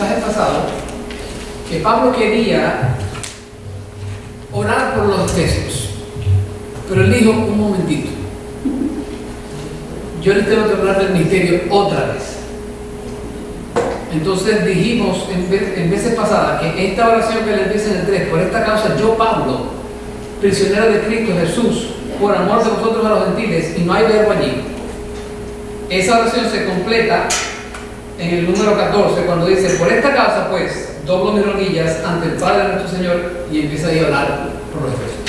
mensaje pasado que Pablo quería orar por los efesios, pero él dijo: un momentito, yo les tengo que hablar del misterio otra vez. Entonces dijimos en veces pasadas que esta oración que le empieza en el 3, por esta causa yo, Pablo, prisionero de Cristo Jesús, por amor de vosotros a los gentiles, y no hay verbo allí. Esa oración se completa en el número 14, cuando dice: por esta causa pues doblo mis rodillas ante el Padre de nuestro Señor, y empieza ahí a orar por los efesios.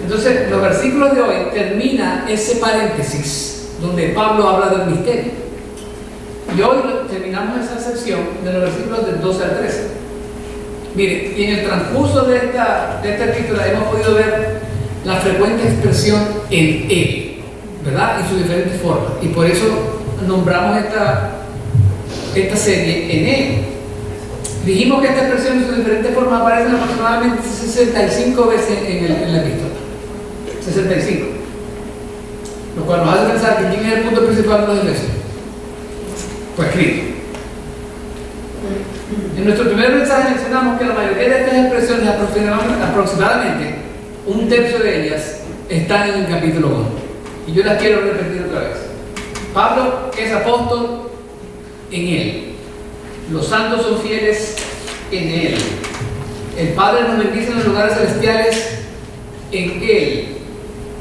Entonces los versículos de hoy termina ese paréntesis donde Pablo habla del misterio, y hoy terminamos esa sección de los versículos del 12 al 13. Mire, y en el transcurso de esta epístola hemos podido ver la frecuente expresión en él, ¿verdad? Y sus diferentes formas, y por eso nombramos esta serie en él. Dijimos que esta expresión en sus diferentes formas aparecen aproximadamente 65 veces en la epístola. 65. Lo cual nos hace pensar que ¿quién es el punto principal de los efesios? Pues Cristo. En nuestro primer mensaje mencionamos que la mayoría de estas expresiones, aproximadamente un tercio de ellas, están en el capítulo 1. Y yo las quiero repetir otra vez. Pablo es apóstol en él. Los santos son fieles en él. El Padre nos bendice en los lugares celestiales en él.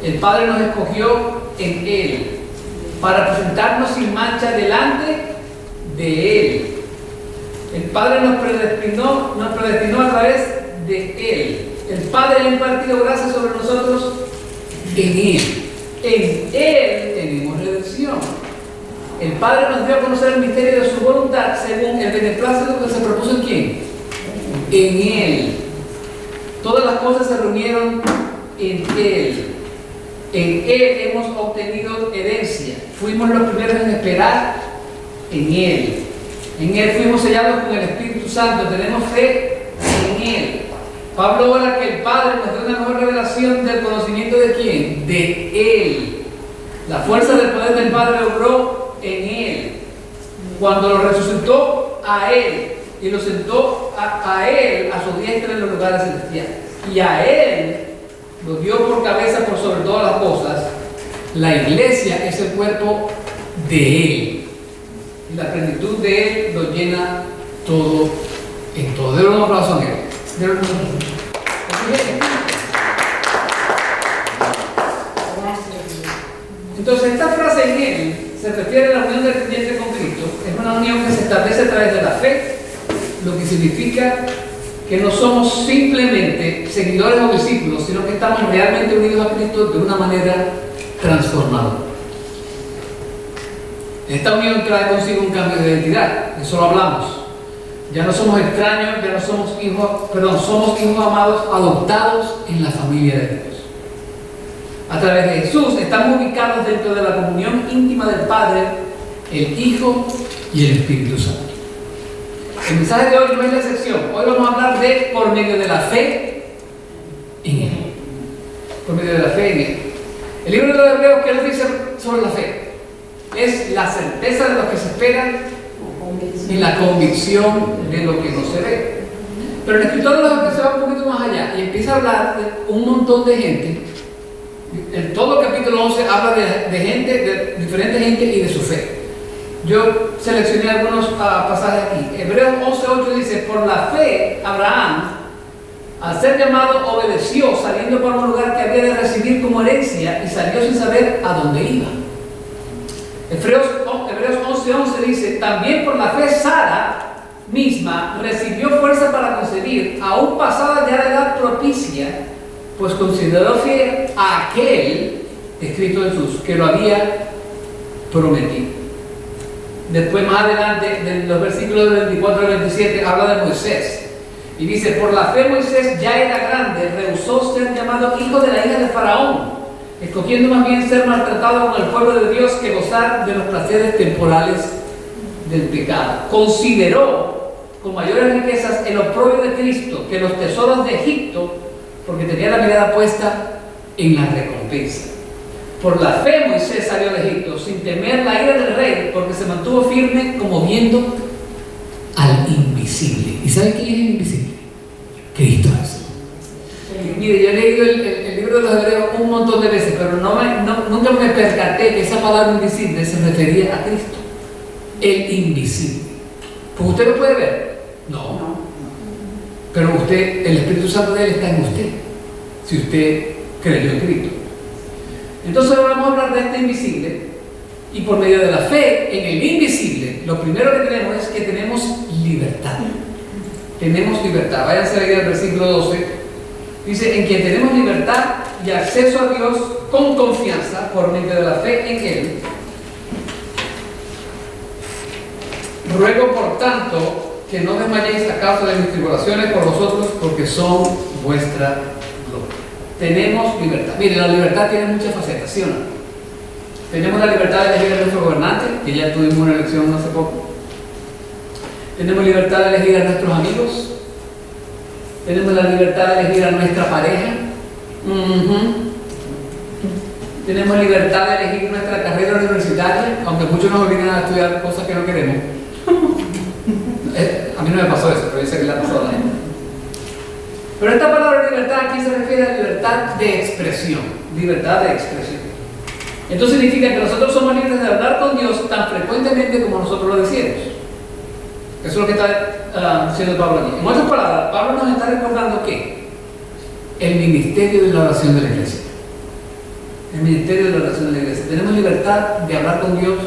El Padre nos escogió en él para presentarnos sin mancha delante de él. El Padre nos predestinó a través de él. El Padre ha impartido gracia sobre nosotros en él. En él tenemos redención. El Padre nos dio a conocer el misterio de su voluntad según el beneplácito que se propuso en ¿quién? En él. Todas las cosas se reunieron en él. En él hemos obtenido herencia. Fuimos los primeros en esperar en él. En él fuimos sellados con el Espíritu Santo. Tenemos fe en él. Pablo ora que el Padre nos dé una mejor revelación del conocimiento de ¿quién? De él. La fuerza del poder del Padre obró en él. Cuando lo resucitó a él y lo sentó a él a su diestra en los lugares celestiales. Y a él lo dio por cabeza por sobre todas las cosas. La iglesia es el cuerpo de él. Y la plenitud de él lo llena todo en todo. Denle un aplauso a él. Entonces esta frase en él se refiere a la unión del creyente con Cristo. Es una unión que se establece a través de la fe, lo que significa que no somos simplemente seguidores o discípulos, sino que estamos realmente unidos a Cristo de una manera transformadora. Esta unión trae consigo un cambio de identidad, de eso lo hablamos. Ya no somos extraños, ya no somos somos hijos amados, adoptados en la familia de Dios. A través de Jesús estamos ubicados dentro de la comunión íntima del Padre, el Hijo y el Espíritu Santo. El mensaje de hoy no es la excepción. Hoy vamos a hablar de por medio de la fe en él. Por medio de la fe en él. El libro de los Hebreos, ¿qué nos dice sobre la fe? Es la certeza de lo que se espera y la convicción de lo que no se ve. Pero el escritor de los Hebreos se va un poquito más allá y empieza a hablar de un montón de gente. En todo el capítulo 11 habla de gente, de diferente gente y de su fe. Yo seleccioné algunos pasajes aquí. Hebreos 11:8 dice: por la fe Abraham, al ser llamado, obedeció, saliendo por un lugar que había de recibir como herencia, y salió sin saber a dónde iba. Hebreos 11:11 dice: también por la fe Sara misma recibió fuerza para concebir, aún pasada ya la edad propicia, pues consideró fiel a aquel, escrito en Jesús, que lo había prometido. Después, más adelante, en los versículos del 24 al 27, habla de Moisés. Y dice: por la fe Moisés ya era grande, rehusó ser llamado hijo de la hija de Faraón, escogiendo más bien ser maltratado con el pueblo de Dios que gozar de los placeres temporales del pecado. Consideró con mayores riquezas el oprobio de Cristo que los tesoros de Egipto, porque tenía la mirada puesta en la recompensa. Por la fe Moisés salió de Egipto sin temer la ira del rey, porque se mantuvo firme como viendo al invisible. ¿Y sabe quién es el invisible? Cristo Jesús. Mire, yo he leído el libro de los Hebreos un montón de veces, pero nunca me percaté que esa palabra invisible se refería a Cristo. El invisible. Pues usted lo puede ver. No. Pero usted, el Espíritu Santo de Él está en usted, si usted creyó en Cristo. Entonces ahora vamos a hablar de este invisible, y por medio de la fe en el invisible, lo primero que tenemos es que tenemos libertad. Tenemos libertad. Váyanse a leer el versículo 12. Dice, en quien tenemos libertad y acceso a Dios con confianza por medio de la fe en Él. Ruego, por tanto, que no desmayéis a causa de mis tribulaciones por vosotros, porque son vuestra gloria. Tenemos libertad. Mire, la libertad tiene muchas facetas, ¿sí o no? Tenemos la libertad de elegir a nuestro gobernante, que ya tuvimos una elección hace poco. Tenemos libertad de elegir a nuestros amigos. Tenemos la libertad de elegir a nuestra pareja. Tenemos libertad de elegir nuestra carrera universitaria, aunque muchos nos obligan a estudiar cosas que no queremos. A mí no me pasó eso, pero yo sé que le ha pasado a la gente. Pero esta palabra libertad aquí se refiere a libertad de expresión. Libertad de expresión. Esto significa que nosotros somos libres de hablar con Dios tan frecuentemente como nosotros lo deseemos. Eso es lo que está diciendo Pablo aquí. En otras palabras, Pablo nos está recordando que el ministerio de la oración de la iglesia. El ministerio de la oración de la iglesia. Tenemos libertad de hablar con Dios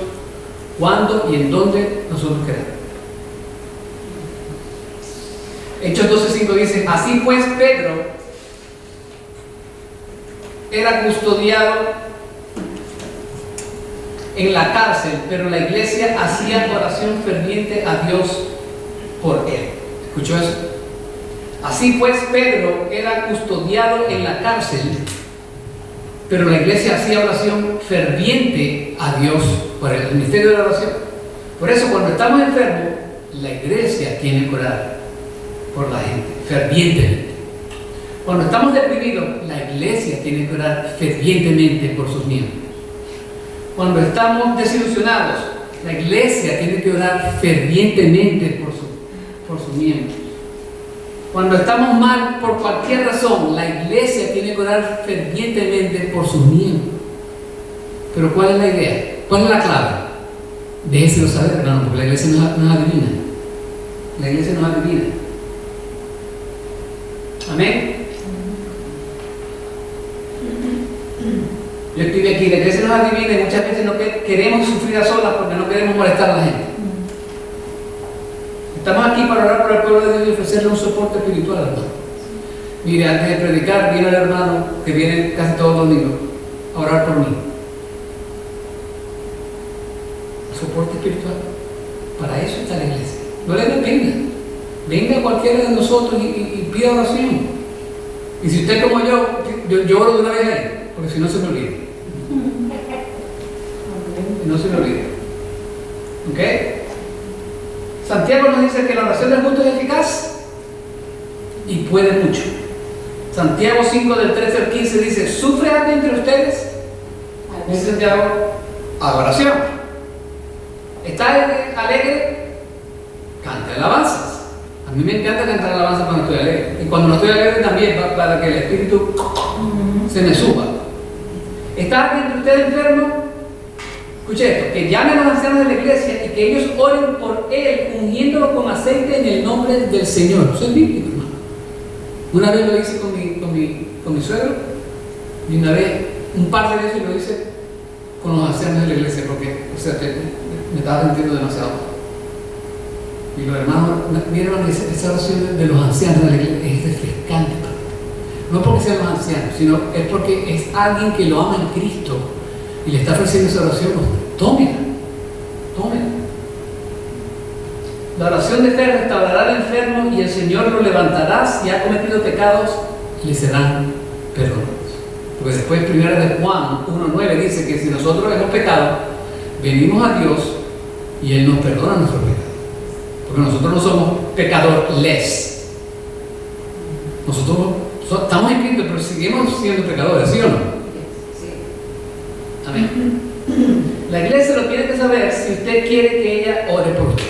cuando y en donde nosotros queramos. Hechos 12:5 dice, así pues Pedro era custodiado en la cárcel, pero la iglesia hacía oración ferviente a Dios por él. ¿Escuchó eso? Así pues Pedro era custodiado en la cárcel, pero la iglesia hacía oración ferviente a Dios por él. El ministerio de la oración. Por eso cuando estamos enfermos, la iglesia tiene que orar por la gente, fervientemente. Cuando estamos deprimidos, la iglesia tiene que orar fervientemente por sus miembros. Cuando estamos desilusionados, la iglesia tiene que orar fervientemente por sus miembros. Cuando estamos mal por cualquier razón, la iglesia tiene que orar fervientemente por sus miembros. Pero ¿cuál es la idea? ¿Cuál es la clave? Déjenselo saber, hermano, porque la iglesia no es adivina. La iglesia no es adivina. Amén. Yo escribí aquí, la iglesia nos adivina y muchas veces no queremos sufrir a solas porque no queremos molestar a la gente. Estamos aquí para orar por el pueblo de Dios y ofrecerle un soporte espiritual, hermano. Mire, antes de predicar, viene el hermano que viene casi todos los domingos a orar por mí. Soporte espiritual. Para eso está la iglesia. No le den pena. Venga cualquiera de nosotros y pida oración. Y si usted como yo oro de una vez ahí, porque si no se me olvida. No se me olvida. ¿Ok? Santiago nos dice que la oración del justo es eficaz y puede mucho. Santiago 5 del 13 al 15 dice, ¿sufre algo entre ustedes? Dice Santiago, adoración. ¿Está alegre? Canta alabanzas. A mí me encanta cantar alabanzas cuando estoy alegre. Y cuando no estoy alegre también, para que el espíritu se me suba. ¿Está alguien entre ustedes enfermo? Escuche esto, que llamen a los ancianos de la iglesia y que ellos oren por él, ungiéndolo con aceite en el nombre del Señor. Eso es bíblico, hermano. Una vez lo hice con mi suegro, y una vez, un par de veces lo hice con los ancianos de la iglesia, porque me estaba sintiendo demasiado. Y los hermanos, miren, esa oración de los ancianos de la iglesia es refrescante. No porque sean los ancianos, sino es porque es alguien que lo ama en Cristo y le está ofreciendo esa oración. Tómela. La oración de fe restaurará al enfermo y el Señor lo levantará. Si ha cometido pecados, le serán perdonados. Porque después, 1 de Juan 1:9 dice que si nosotros hemos pecado, venimos a Dios y Él nos perdona nuestros pecados. Porque nosotros no somos pecadores. Nosotros estamos en Cristo, pero seguimos siendo pecadores, ¿sí o no? Amén. La iglesia lo tiene que saber si usted quiere que ella ore por usted.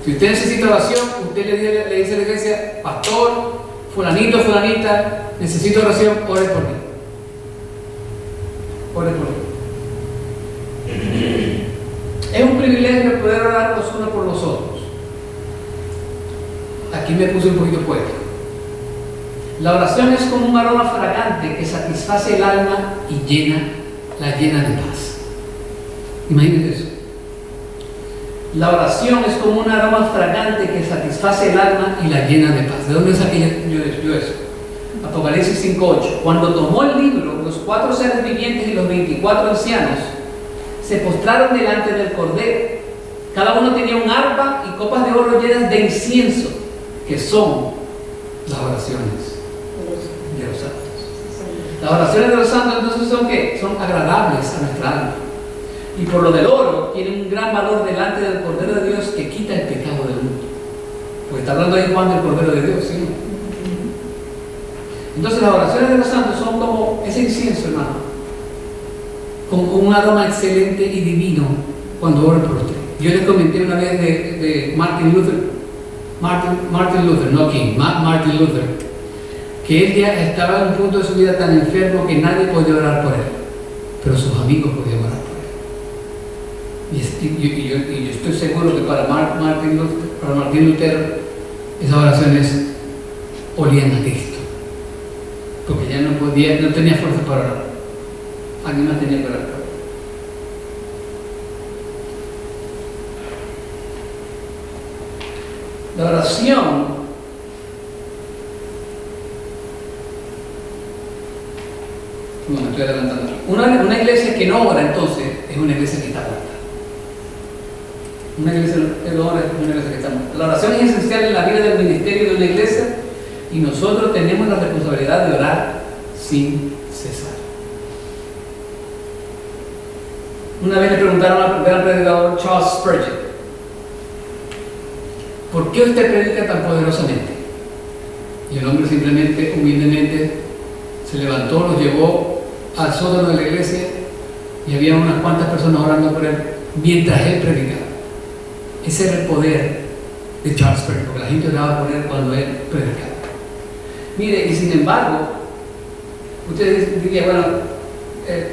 Si usted necesita oración, usted le dice a la iglesia, pastor, fulanito, fulanita, necesito oración, ore por mí. Ore por mí. Es un privilegio poder orar los unos por los otros. Aquí me puse un poquito poético. La oración es como un aroma fragante que satisface el alma y la llena de paz. Imagínense eso. La oración es como un aroma fragante que satisface el alma y la llena de paz. ¿De dónde saqué yo eso? Apocalipsis 5:8. Cuando tomó el libro, los 4 seres vivientes y los 24 ancianos se postraron delante del Cordero. Cada uno tenía un arpa y copas de oro llenas de incienso, que son las oraciones de los santos. Las oraciones de los santos entonces son ¿qué? Son agradables a nuestra alma. Y por lo del oro, tienen un gran valor delante del Cordero de Dios que quita el pecado del mundo. Porque está hablando ahí Juan del Cordero de Dios, ¿sí? Entonces las oraciones de los santos son como ese incienso, hermano, con un aroma excelente y divino cuando oro por usted. Yo les comenté una vez de Martin Luther, no King, Martin Luther, que él ya estaba en un punto de su vida tan enfermo que nadie podía orar por él, pero sus amigos podían orar por él. Y yo estoy seguro que para Martin Luther esas oraciones olían a Cristo, porque ya no tenía fuerza para orar. Alguien más tenía que orar por él. La oración me estoy adelantando. Una iglesia que no ora entonces es una iglesia que está muerta. Una iglesia que no ora es una iglesia que está muerta. La oración es esencial en la vida del ministerio de una iglesia y nosotros tenemos la responsabilidad de orar sin cesar. Una vez le preguntaron al gran predicador Charles Spurgeon, ¿por qué usted predica tan poderosamente? Y el hombre simplemente, humildemente, se levantó, los llevó al sótano de la iglesia y había unas cuantas personas orando por él mientras él predicaba. Ese era el poder de Charles Spurgeon, porque la gente oraba por él cuando él predicaba. Mire, y sin embargo, ustedes dirían, bueno,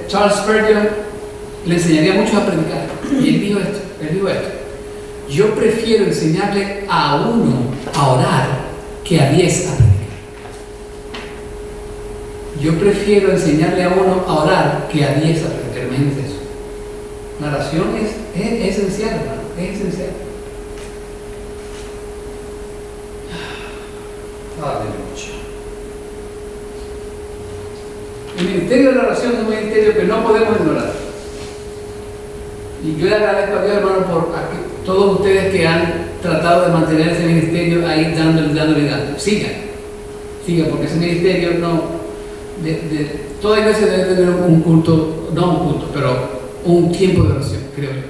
Charles Spurgeon le enseñaría mucho a predicar. Y él dijo esto. Yo prefiero enseñarle a uno a orar que a 10 a predicar. Yo prefiero enseñarle a uno a orar que a 10 a predicar. Imagínense eso. La oración es esencial, hermano. Es esencial. Aleluya. El ministerio de la oración es un ministerio que no podemos ignorar. Y yo le agradezco a Dios, hermano, por todos ustedes que han tratado de mantener ese ministerio ahí dándole. Sigan, porque ese ministerio toda iglesia debe tener un culto, no un culto, pero un tiempo de oración, creo yo.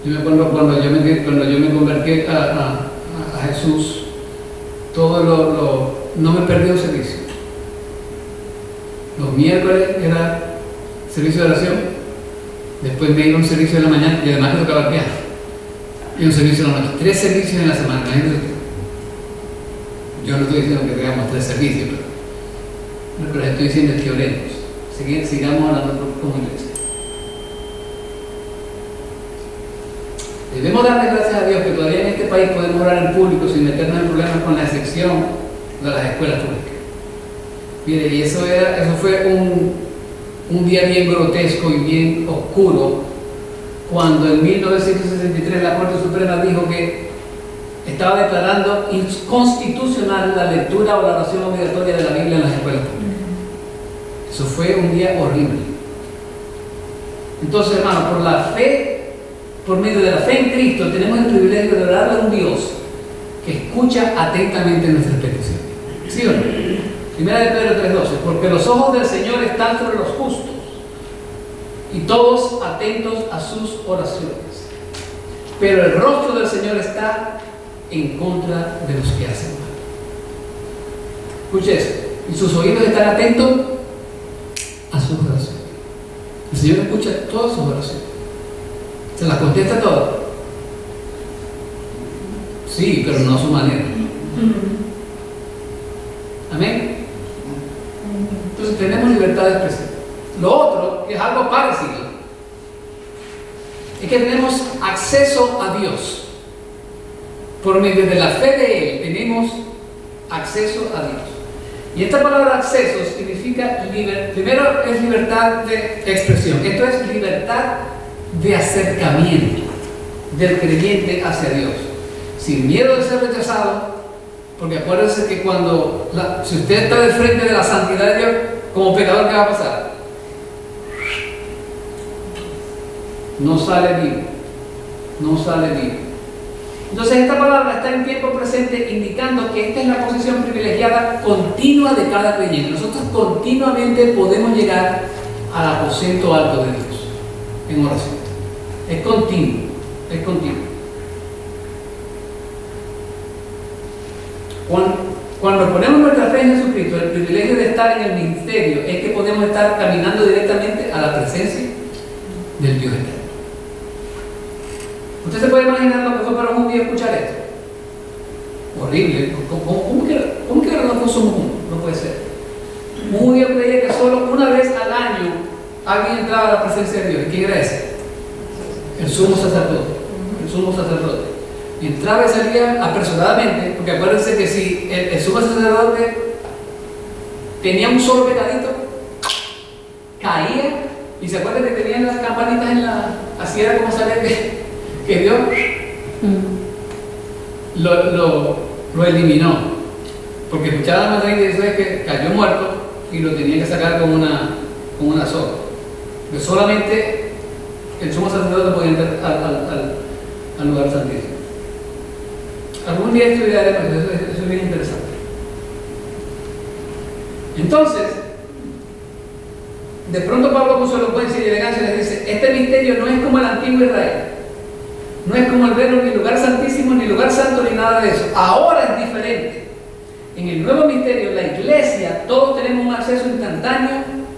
Yo me acuerdo cuando yo me convertí a Jesús, no me perdí un servicio. Los miércoles era servicio de oración. Después me iba a un servicio de la mañana y además me tocaba el piano. Y un servicio de la noche. 3 servicios en la semana. Yo no estoy diciendo que tengamos 3 servicios, pero lo que estoy diciendo es que oremos. Sigamos hablando como iglesia. Debemos darle gracias a Dios que todavía en este país podemos orar en público sin meternos en problemas con la excepción de las escuelas públicas. Mire, y eso fue un día bien grotesco y bien oscuro cuando en 1963 la Corte Suprema dijo que estaba declarando inconstitucional la lectura o la oración obligatoria de la Biblia en las escuelas públicas. Eso fue un día horrible. Entonces, hermano, por medio de la fe en Cristo tenemos el privilegio de orarle a un Dios que escucha atentamente nuestras peticiones. ¿Sí o no? Primera de Pedro 3:12, porque los ojos del Señor están sobre los justos y todos atentos a sus oraciones, pero el rostro del Señor está en contra de los que hacen mal. Escuche eso, y sus oídos están atentos a sus oraciones. El Señor escucha todas sus oraciones, se las contesta todas. Sí, pero no a su manera. Amén. Entonces tenemos libertad de expresión. Lo otro, que es algo parecido, es que tenemos acceso a Dios. Por medio de la fe de Él tenemos acceso a Dios. Y esta palabra acceso significa, primero es libertad de expresión. Esto es libertad de acercamiento del creyente hacia Dios. Sin miedo de ser rechazado, porque acuérdense que si usted está de frente de la santidad de Dios, como pecador, ¿qué va a pasar? No sale vivo. No sale vivo. Entonces esta palabra está en tiempo presente indicando que esta es la posición privilegiada continua de cada creyente. Nosotros continuamente podemos llegar al aposento alto de Dios en oración. Es continuo, es continuo. Cuando ponemos nuestra fe en Jesucristo, el privilegio de estar en el ministerio es que podemos estar caminando directamente a la presencia del Dios eterno. Usted se puede imaginar lo que fue para un día escuchar esto. Horrible. ¿Cómo que ahora no somos uno? No puede ser. Un judío creía que solo una vez al año alguien entraba a la presencia de Dios. ¿Y quién era ese? El sumo sacerdote. El sumo sacerdote. Y entraba y salía apresuradamente, porque acuérdense que si el sumo sacerdote tenía un solo pecadito, caía, y se acuerdan que tenían las campanitas así era como sabía que Dios lo eliminó, porque escuchaba la madre y decía que cayó muerto y lo tenía que sacar con una soga, porque solamente el sumo sacerdote podía entrar al lugar santísimo. Algún día estudiaremos eso es bien interesante. Entonces, de pronto Pablo con su elocuencia y elegancia les dice: este misterio no es como el antiguo Israel, no es como el verlo ni lugar santísimo, ni lugar santo, ni nada de eso. Ahora es diferente. En el nuevo misterio, la iglesia, todos tenemos un acceso instantáneo,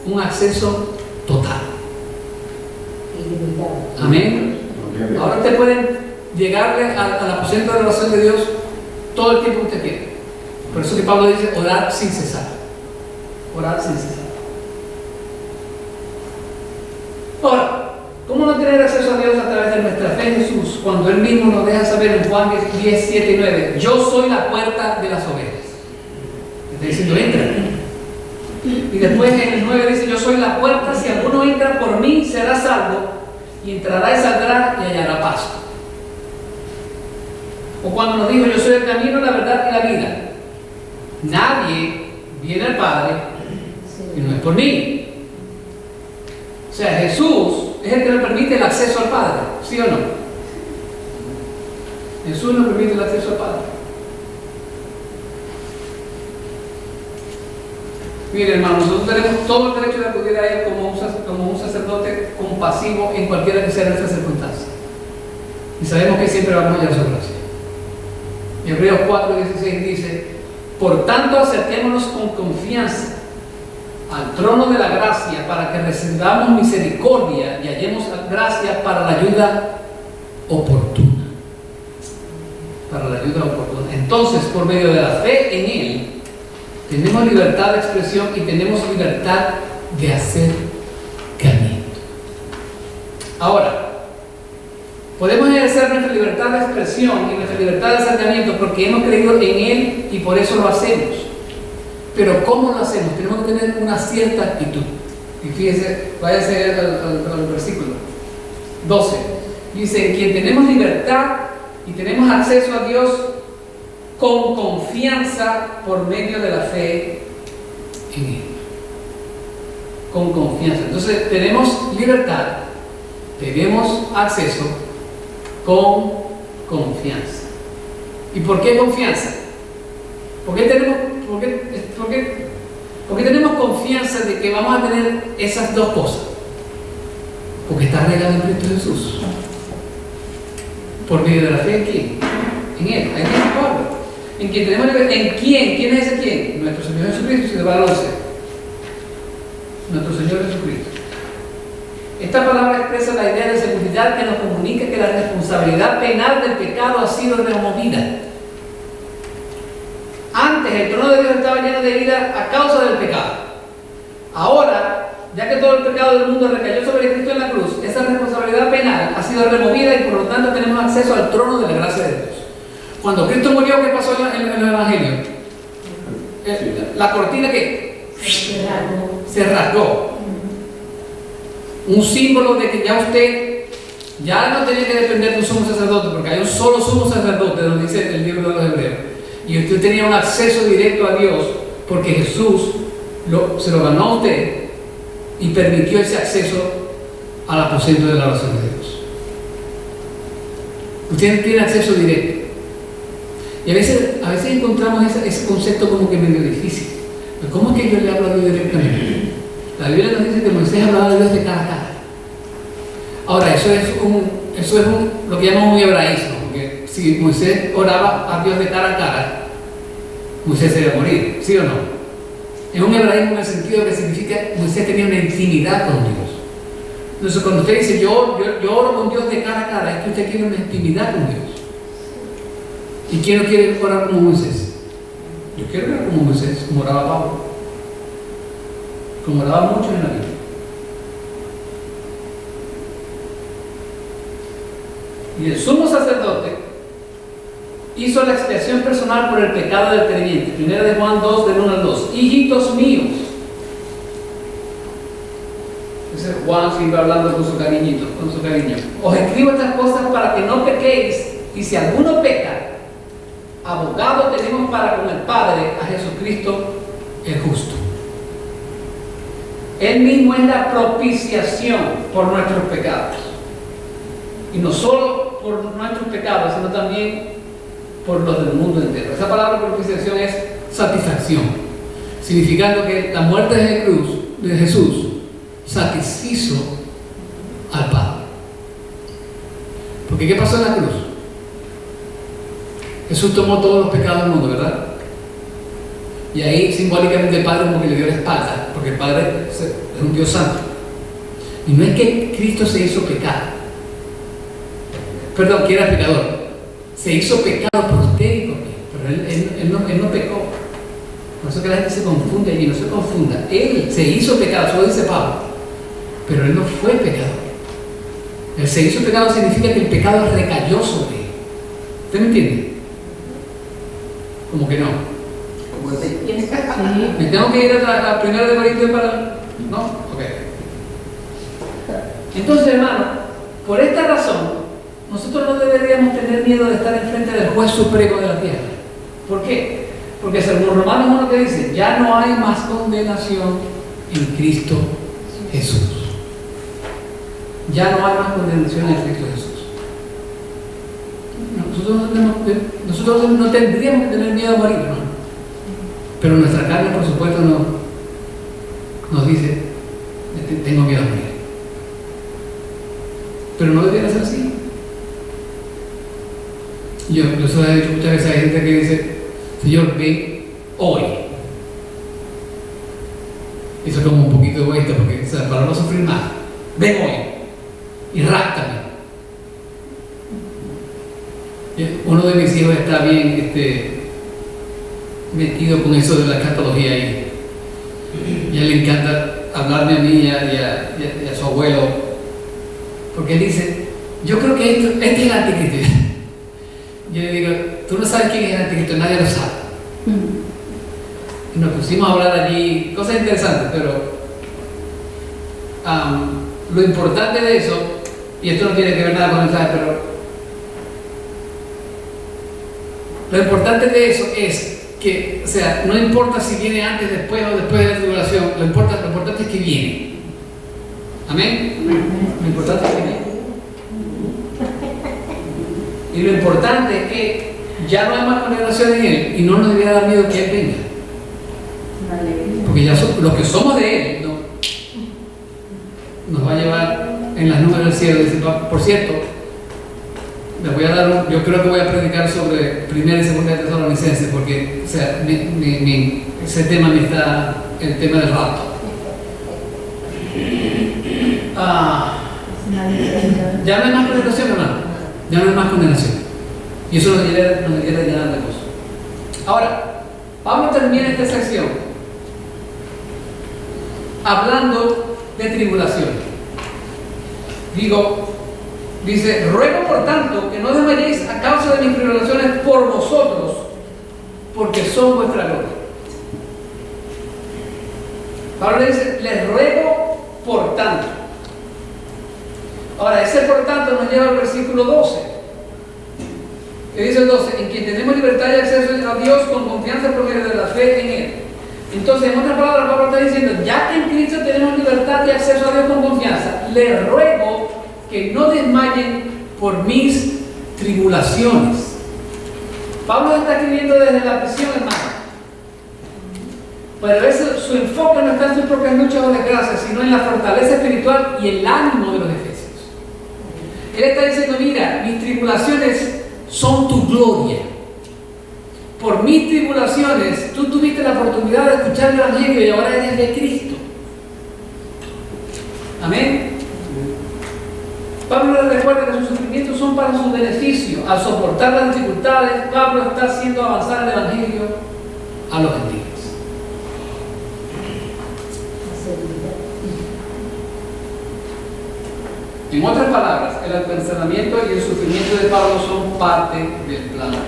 un acceso total. Amén. Ahora ustedes pueden llegarle al aposento de la oración de Dios todo el tiempo que usted quiera. Por eso que Pablo dice: orar sin cesar. Orar sin cesar. Ahora, ¿cómo no tener acceso a Dios a través de nuestra fe en Jesús cuando Él mismo nos deja saber en Juan 10, 7 y 9: yo soy la puerta de las ovejas? Está diciendo: entra. Y después en el 9 dice: yo soy la puerta, si alguno entra por mí será salvo, y entrará y saldrá y hallará pasto. O cuando nos dijo: yo soy el camino, la verdad y la vida. Nadie viene al Padre y no es por mí. O sea, Jesús es el que nos permite el acceso al Padre, ¿sí o no? Jesús nos permite el acceso al Padre. Miren, hermanos, nosotros tenemos todo el derecho de acudir a Él como un sacerdote compasivo en cualquiera que sea nuestra circunstancia. Y sabemos que siempre vamos a hallar su gracia. Hebreos 4:16 dice: por tanto, acerquémonos con confianza al trono de la gracia para que recibamos misericordia y hallemos gracia para la ayuda oportuna. Para la ayuda oportuna. Entonces, por medio de la fe en Él, tenemos libertad de expresión y tenemos libertad de acercamiento. Ahora, podemos ejercer nuestra libertad de expresión y nuestra libertad de acercamiento porque hemos creído en Él y por eso lo hacemos. Pero ¿cómo lo hacemos? Tenemos que tener una cierta actitud. Y fíjese, váyase al versículo 12. Dice: en quien tenemos libertad y tenemos acceso a Dios con confianza por medio de la fe en Él. Con confianza. Entonces tenemos libertad, tenemos acceso con confianza. ¿Y por qué confianza? ¿Por qué tenemos confianza de que vamos a tener esas dos cosas? Porque está regado en Cristo Jesús. Por medio de la fe en quién? En Él. Ahí tiene Pablo. En quien tenemos libertad. ¿En quién? ¿Quién es ese quién? Nuestro Señor Jesucristo. Si le va al 11. Nuestro Señor Jesucristo. Esta palabra expresa la idea de seguridad que nos comunica que la responsabilidad penal del pecado ha sido removida. Antes el trono de Dios estaba lleno de ira a causa del pecado. Ahora, ya que todo el pecado del mundo recayó sobre Cristo en la cruz, esa responsabilidad penal ha sido removida y por lo tanto tenemos acceso al trono de la gracia de Dios. Cuando Cristo murió, ¿qué pasó en el Evangelio? La cortina que se rasgó. Un símbolo de que ya usted ya no tenía que depender de un sumo sacerdote, porque hay un solo sumo sacerdote, nos dice el libro de los Hebreos. Y usted tenía un acceso directo a Dios, porque Jesús se lo ganó a usted y permitió ese acceso al aposento de la oración de Dios. Usted tiene acceso directo. Y a veces encontramos ese concepto como que medio difícil. Pero ¿cómo es que yo le hablo a Dios directamente? La Biblia nos dice que Moisés hablaba de Dios de cara a cara. Ahora, eso es lo que llamamos un hebraísmo, porque si Moisés oraba a Dios de cara a cara, Moisés se iba a morir, ¿sí o no? Es un hebraísmo en el sentido que significa que Moisés tenía una intimidad con Dios. Entonces, cuando usted dice yo oro con Dios de cara a cara, es que usted tiene una intimidad con Dios. ¿Y quién no quiere orar como Moisés? Yo quiero orar como Moisés, como oraba Pablo, como oraba mucho en la Biblia. Y el sumo sacerdote hizo la expiación personal por el pecado del creyente. 1 de Juan 2, del 1 al 2. Hijitos míos. Ese Juan sigue hablando con su cariñito, con su cariño. Os escribo estas cosas para que no pequéis, y si alguno peca, abogado tenemos para con el Padre, a Jesucristo el justo. Él mismo es la propiciación por nuestros pecados. Y no solo por nuestros pecados, sino también por los del mundo entero. Esa palabra propiciación es satisfacción, significando que la muerte de Jesús satisfizo al Padre. Porque ¿qué pasó en la cruz? Jesús tomó todos los pecados del mundo, ¿verdad? Y ahí simbólicamente el Padre como que le dio la espalda, porque el Padre es un Dios santo. Y no es que Cristo se hizo pecado, perdón, que era pecador, se hizo pecado por usted y por mí, pero él no pecó. Por eso que la gente se confunde allí, no se confunda. Él se hizo pecado, eso lo dice Pablo, pero él no fue pecador. El se hizo pecado significa que el pecado recayó sobre él. ¿Usted me entiende? Como que no. ¿Me tengo que ir a 1 de Corintios para...? ¿No? Ok. Entonces, hermano, por esta razón, nosotros no deberíamos tener miedo de estar enfrente del juez supremo de la tierra. ¿Por qué? Porque según Romanos 1 que dice, ya no hay más condenación en Cristo Jesús. Ya no hay más condenación en Cristo Jesús. Nosotros no tendríamos que tener miedo a morir, ¿no? Pero nuestra carne, por supuesto, nos dice, tengo miedo a morir. Pero no debería ser así. Yo se lo he dicho muchas veces, hay gente que dice, Señor, ven hoy. Eso es como un poquito egoísta, porque, o sea, para no sufrir más, ven hoy y ráptame. Uno de mis hijos está bien metido con eso de la escatología ahí. Y a él le encanta hablarme a mí y a su abuelo, porque él dice, yo creo que este es el anticristo. Yo le digo, tú no sabes quién es el anticristo, nadie lo sabe. Y nos pusimos a hablar allí, cosas interesantes, pero lo importante de eso, y esto no tiene que ver nada con el mensaje, pero lo importante de eso es que, o sea, no importa si viene antes, después o después de la tribulación, lo importante es que viene. ¿Amén? Lo importante es que viene. Y lo importante es que ya no hay más condenación en Él y no nos debería dar miedo que Él venga. Porque ya los que somos de Él, nos va a llevar en las nubes del cielo. Dice, por cierto, les voy a dar yo creo que voy a predicar sobre 1 y 2 de Tesalonicenses, porque, o sea, ese tema me está, el tema del rapto. Ya no hay más condenación, hermano. Ya no hay más condenación. Y eso nos quiere llenar de gozo. Ahora, Pablo termina esta sección hablando de tribulación. Dice, ruego por tanto que no desmayéis a causa de mis tribulaciones por vosotros, porque son vuestra gloria. Pablo dice, les ruego por tanto. Ahora, ese por tanto nos lleva al versículo 12. Que dice el 12, en quien tenemos libertad y acceso a Dios con confianza por medio de la fe en Él. Entonces, en otras palabras, Pablo está diciendo, ya que en Cristo tenemos libertad y acceso a Dios con confianza, les ruego que no desmayen por mis tribulaciones. Pablo está escribiendo desde la prisión, hermano. Pero a veces su enfoque no está en sus propias luchas o desgracias, sino en la fortaleza espiritual y el ánimo de los efesios. Él está diciendo, mira, mis tribulaciones son tu gloria. Por mis tribulaciones, tú tuviste la oportunidad de escuchar el Evangelio y ahora eres de Cristo. Amén. Pablo les recuerda que sus sufrimientos son para su beneficio. Al soportar las dificultades, Pablo está haciendo avanzar el Evangelio a los gentiles. En otras palabras, el alcanzamiento y el sufrimiento de Pablo son parte del plan de Dios.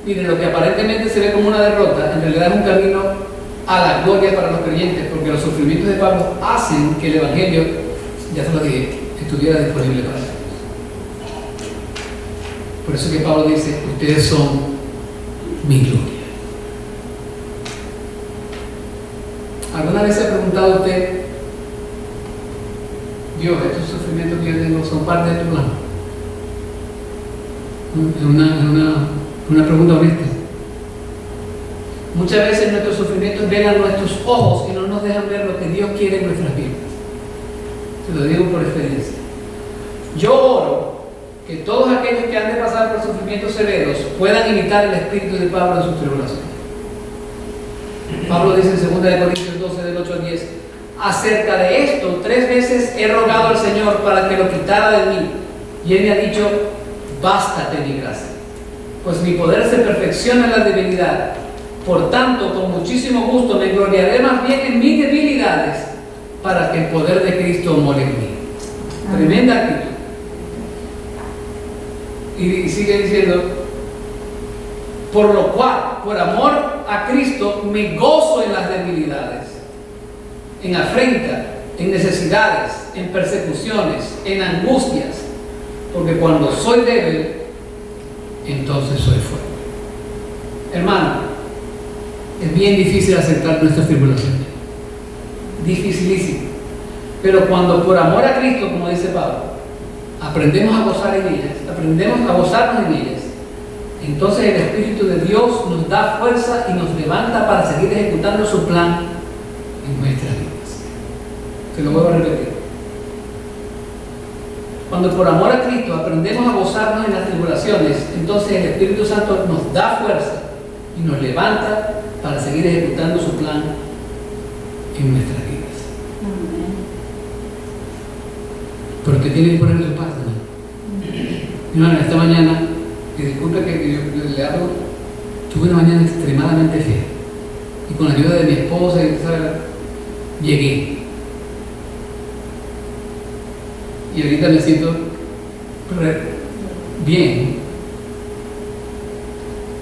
Miren, lo que aparentemente se ve como una derrota, en realidad es un camino a la gloria para los creyentes, porque los sufrimientos de Pablo hacen que el Evangelio, ya se lo dije, estuviera disponible para ellos. Por eso que Pablo dice, ustedes son mi gloria. ¿Alguna vez se ha preguntado a usted, Dios, estos sufrimientos que yo tengo son parte de tu plan? Es una pregunta honesta. Muchas veces nuestros sufrimientos velan nuestros ojos y no nos dejan ver lo que Dios quiere en nuestras vidas. Se lo digo por experiencia. Yo oro que todos aquellos que han de pasar por sufrimientos severos puedan imitar el espíritu de Pablo en sus tribulaciones. Pablo dice en 2 Corintios 12, del 8 al 10, acerca de esto 3 veces he rogado al Señor para que lo quitara de mí, y Él me ha dicho, bástate mi gracia, pues mi poder se perfecciona en la debilidad. Por tanto, con muchísimo gusto me gloriaré más bien en mis debilidades, para que el poder de Cristo more en mí. Tremenda actitud. Y sigue diciendo, por lo cual, por amor a Cristo, me gozo en las debilidades, en afrenta, en necesidades, en persecuciones, en angustias, porque cuando soy débil, entonces soy fuerte. Hermano, es bien difícil aceptar nuestras tribulaciones, dificilísimo, pero cuando por amor a Cristo, como dice Pablo, aprendemos a gozar en ellas, aprendemos a gozarnos en ellas, entonces el Espíritu de Dios nos da fuerza y nos levanta para seguir ejecutando su plan en nuestras vidas. Se lo vuelvo a repetir. Cuando por amor a Cristo aprendemos a gozarnos en las tribulaciones, entonces el Espíritu Santo nos da fuerza y nos levanta para seguir ejecutando su plan en nuestras vidas. Pero usted tiene que poner su parte, ¿no? Hermano, esta mañana, y disculpe que yo le hablo, tuve una mañana extremadamente fea. Y con la ayuda de mi esposa, llegué. Y ahorita me siento bien.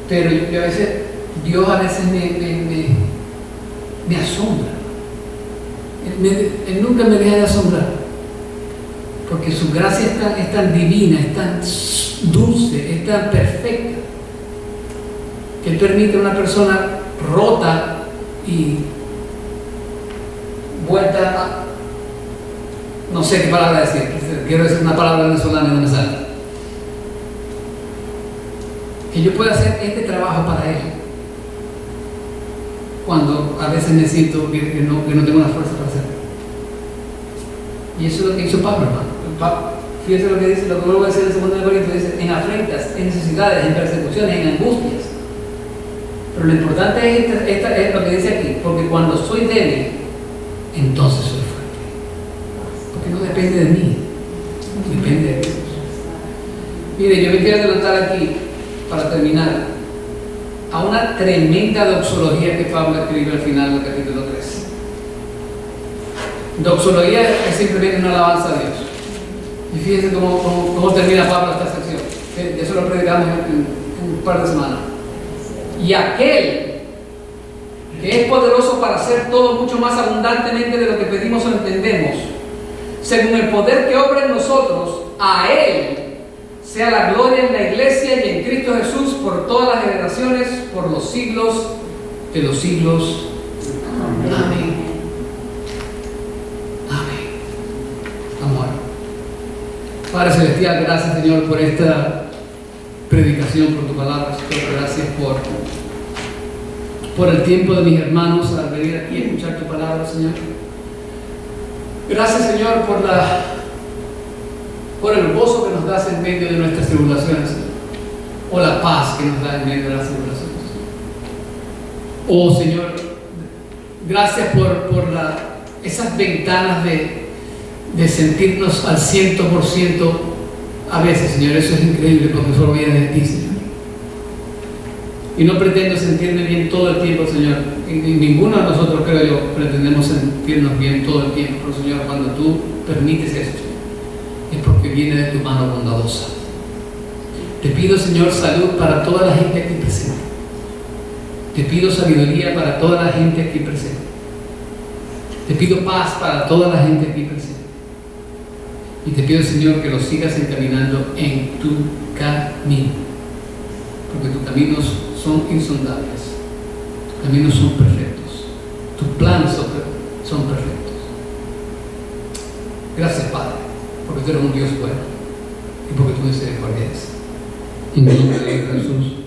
Pero yo a veces, Dios a veces me asombra. Él nunca me deja de asombrar. Porque su gracia es tan divina, es tan dulce, es tan perfecta, que Él permite a una persona rota y vuelta a, no sé qué palabra decir, quiero decir una palabra venezolana y no me sale, que yo pueda hacer este trabajo para Él cuando a veces me siento que no tengo la fuerza para hacerlo. Y eso es lo que hizo Pablo, hermano. Fíjense lo que dice, lo que vuelvo a decir en 2 Corintios, dice, en afrentas, en necesidades, en persecuciones, en angustias. Pero lo importante es lo que dice aquí, porque cuando soy débil, entonces soy fuerte. porque no depende de mí, depende de Dios. Mire, yo me quiero adelantar aquí, para terminar, a una tremenda doxología que Pablo escribe al final del capítulo 3. Doxología es simplemente una alabanza a Dios. Y fíjense cómo termina Pablo esta sección. De eso lo predicamos en un par de semanas. Y aquel que es poderoso para hacer todo mucho más abundantemente de lo que pedimos o entendemos, según el poder que obra en nosotros, a Él sea la gloria en la iglesia y en Cristo Jesús por todas las generaciones, por los siglos de los siglos. Amén. Amén. Amor. Padre Celestial, gracias, Señor, por esta predicación, por tu palabra, Señor. Gracias por el tiempo de mis hermanos al venir aquí a escuchar tu palabra, Señor. Gracias, Señor, por el gozo que nos das en medio de nuestras tribulaciones, Señor. O la paz que nos da en medio de las tribulaciones. Oh, Señor, gracias por esas ventanas de sentirnos al 100% a veces, Señor. Eso es increíble porque solo viene de ti, Señor. Y no pretendo sentirme bien todo el tiempo, Señor. Y ninguno de nosotros, creo yo, pretendemos sentirnos bien todo el tiempo. Pero, Señor, cuando tú permites eso, Señor, es porque viene de tu mano bondadosa. Te pido, Señor, salud para toda la gente aquí presente. Te pido sabiduría para toda la gente aquí presente. Te pido paz para toda la gente aquí presente. Y te pido, Señor, que los sigas encaminando en tu camino. Porque tus caminos son insondables. Tus caminos son perfectos. Tus planes son perfectos. Gracias, Padre, porque tú eres un Dios bueno y porque tú misericordia eres. En el nombre de Jesús.